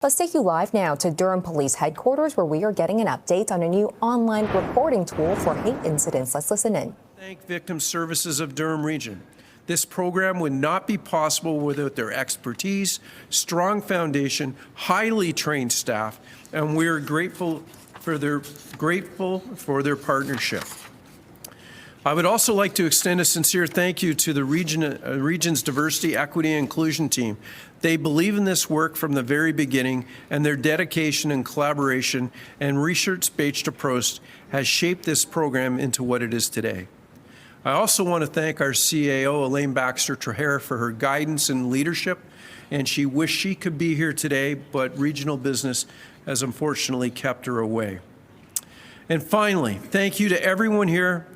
Let's take you live now to Durham Police Headquarters, where we are getting an update on a new online reporting tool for hate incidents. Let's listen in. Thank Victim Services of Durham Region. This program would not be possible without their expertise, strong foundation, highly trained staff, and we are grateful for their partnership. I would also like to extend a sincere thank you to the region's diversity, equity, and inclusion team. They believe in this work from the very beginning, and their dedication and collaboration and research-based approach has shaped this program into what it is today. I also want to thank our CAO, Elaine Baxter-Traher, for her guidance and leadership, and she wished she could be here today, but regional business has unfortunately kept her away. And finally, thank you to everyone here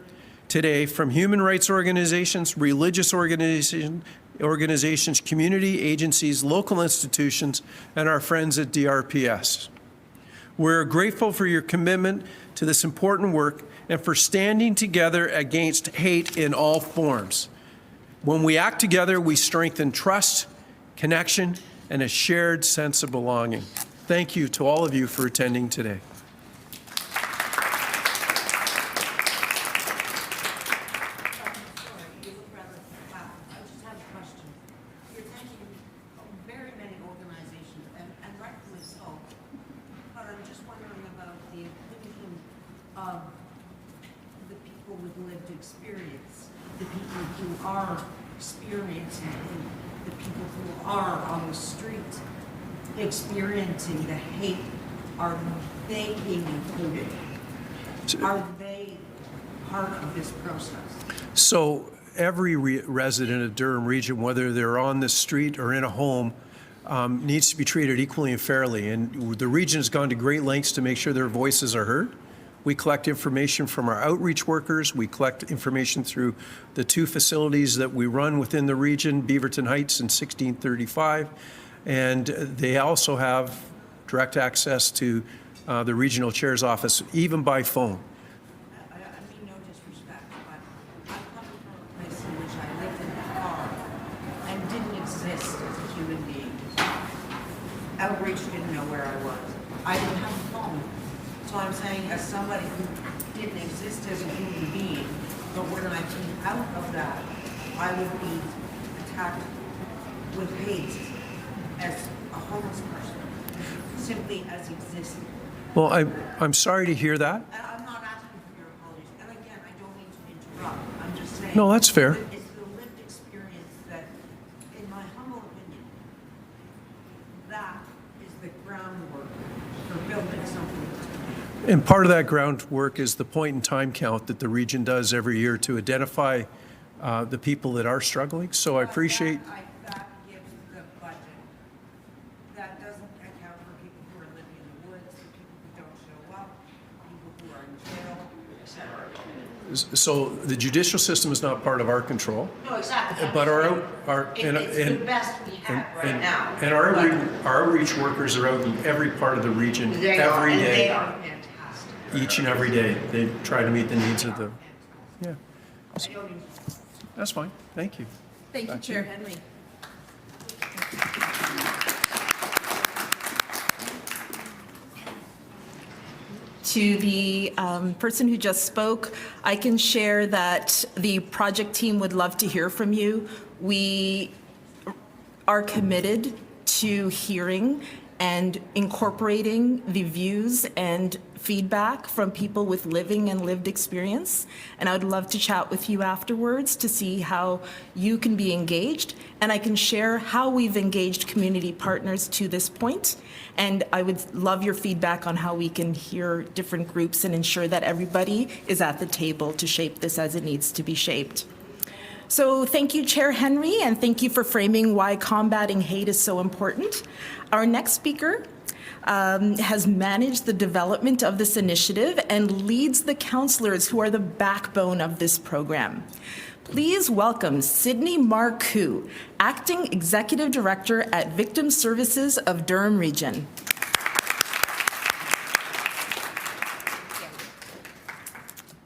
today, from human rights organizations, religious organizations, community agencies, local institutions, and our friends at DRPS. We're grateful for your commitment to this important work and for standing together against hate in all forms. When we act together, we strengthen trust, connection, and a shared sense of belonging. Thank you to all of you for attending today. Of the people with lived experience, the people who are experiencing it, the people who are on the street experiencing the hate. Are they being included? Are they part of this process? So every resident of Durham Region, whether they're on the street or in a home, needs to be treated equally and fairly. And the region has gone to great lengths to make sure their voices are heard. We collect information from our outreach workers. We collect information through the two facilities that we run within the region, Beaverton Heights and 1635. And they also have direct access to the regional chair's office, even by phone. I mean no disrespect, but I come from a place in which I lived in the car and didn't exist as a human being. Outreach didn't know where I was. I didn't have a phone. So I'm saying, as somebody who didn't exist as a human being, but when I came out of that, I would be attacked with hate as a homeless person, simply as existing. Well, I'm sorry to hear that. I'm not asking for your apologies, and again, I don't mean to interrupt. I'm just saying. No, that's fair. It's the lived experience that, in my humble opinion, that is the groundwork for building something. And part of that groundwork is the point in time count that the region does every year to identify the people that are struggling. So I appreciate. That gives the budget. That doesn't account for people who are living in the woods, people who don't show up, people who are in jail, etc. So the judicial system is not part of our control. No, exactly. But it's the best we have right now. And our outreach workers are out in every part of the region every day. They are fantastic. Each and every day, they try to meet the needs of the. Yeah. That's fine. Thank you. Thank you, Chair Henry. To the person who just spoke, I can share that the project team would love to hear from you. We are committed to hearing and incorporating the views and feedback from people with living and lived experience. And I would love to chat with you afterwards to see how you can be engaged. And I can share how we've engaged community partners to this point. And I would love your feedback on how we can hear different groups and ensure that everybody is at the table to shape this as it needs to be shaped. So thank you, Chair Henry, and thank you for framing why combating hate is so important. Our next speaker has managed the development of this initiative and leads the counselors who are the backbone of this program. Please welcome Sydney Marcoux, Acting Executive Director at Victim Services of Durham Region.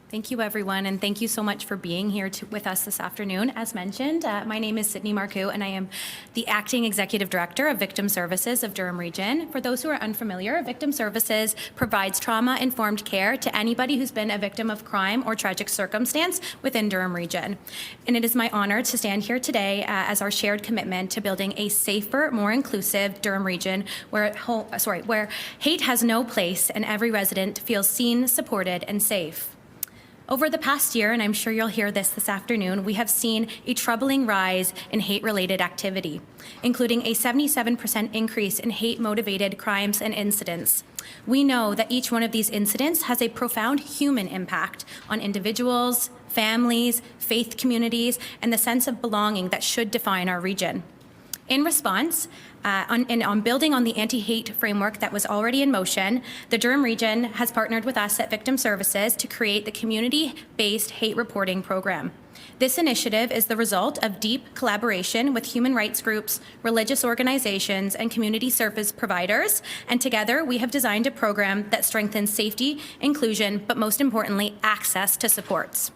Thank you, everyone, and thank you so much for being here with us this afternoon. As mentioned, my name is Sydney Marcoux, and I am the Acting Executive Director of Victim Services of Durham Region. For those who are unfamiliar, Victim Services provides trauma-informed care to anybody who's been a victim of crime or tragic circumstance within Durham Region. And it is my honor to stand here today as our shared commitment to building a safer, more inclusive Durham Region where hate has no place and every resident feels seen, supported, and safe. Over the past year, and I'm sure you'll hear this afternoon, we have seen a troubling rise in hate-related activity, including a 77% increase in hate-motivated crimes and incidents. We know that each one of these incidents has a profound human impact on individuals, families, faith communities, and the sense of belonging that should define our region. In response, on building on the anti-hate framework that was already in motion, the Durham Region has partnered with us at Victim Services to create the community-based hate reporting program. This initiative is the result of deep collaboration with human rights groups, religious organizations, and community service providers, and together we have designed a program that strengthens safety, inclusion, but most importantly, access to supports.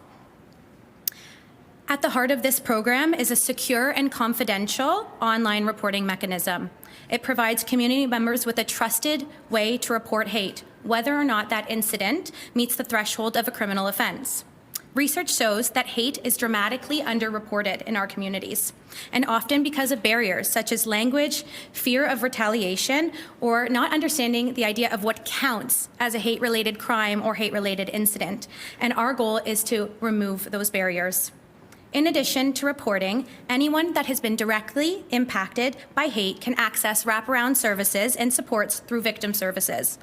At the heart of this program is a secure and confidential online reporting mechanism. It provides community members with a trusted way to report hate, whether or not that incident meets the threshold of a criminal offense. Research shows that hate is dramatically underreported in our communities, and often because of barriers such as language, fear of retaliation, or not understanding the idea of what counts as a hate-related crime or hate-related incident. And our goal is to remove those barriers. In addition to reporting, anyone that has been directly impacted by hate can access wraparound services and supports through Victim Services.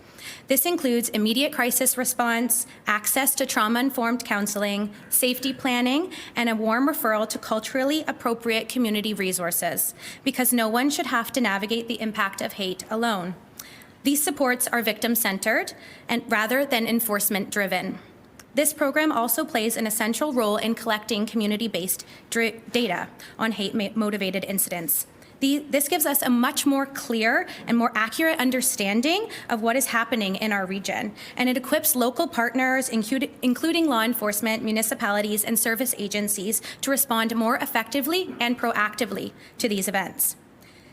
This includes immediate crisis response, access to trauma-informed counseling, safety planning, and a warm referral to culturally appropriate community resources, because no one should have to navigate the impact of hate alone. These supports are victim-centered and rather than enforcement-driven. This program also plays an essential role in collecting community-based data on hate-motivated incidents. This gives us a much more clear and more accurate understanding of what is happening in our region, and it equips local partners, including law enforcement, municipalities, and service agencies, to respond more effectively and proactively to these events.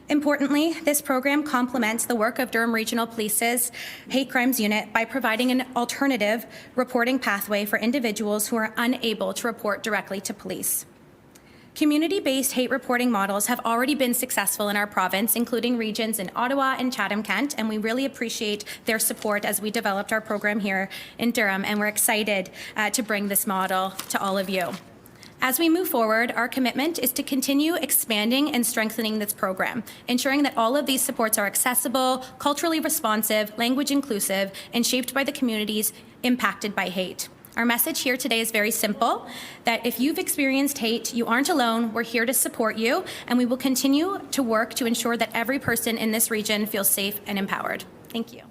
Importantly, this program complements the work of Durham Regional Police's Hate Crimes Unit by providing an alternative reporting pathway for individuals who are unable to report directly to police. Community-based hate reporting models have already been successful in our province, including regions in Ottawa and Chatham-Kent, and we really appreciate their support as we developed our program here in Durham, and we're excited to bring this model to all of you. As we move forward, our commitment is to continue expanding and strengthening this program, ensuring that all of these supports are accessible, culturally responsive, language inclusive, and shaped by the communities impacted by hate. Our message here today is very simple, that if you've experienced hate, you aren't alone. We're here to support you, and we will continue to work to ensure that every person in this region feels safe and empowered. Thank you.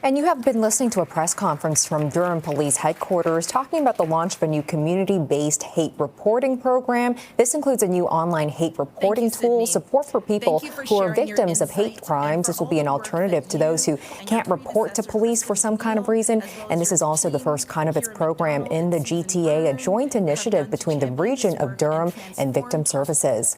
And you have been listening to a press conference from Durham Police Headquarters talking about the launch of a new community-based hate reporting program. This includes a new online hate reporting tool, support for people who are victims of hate crimes. This will be an alternative to those who can't report to police for some kind of reason. And this is also the first kind of its program in the GTA, a joint initiative between the region of Durham and Victim Services.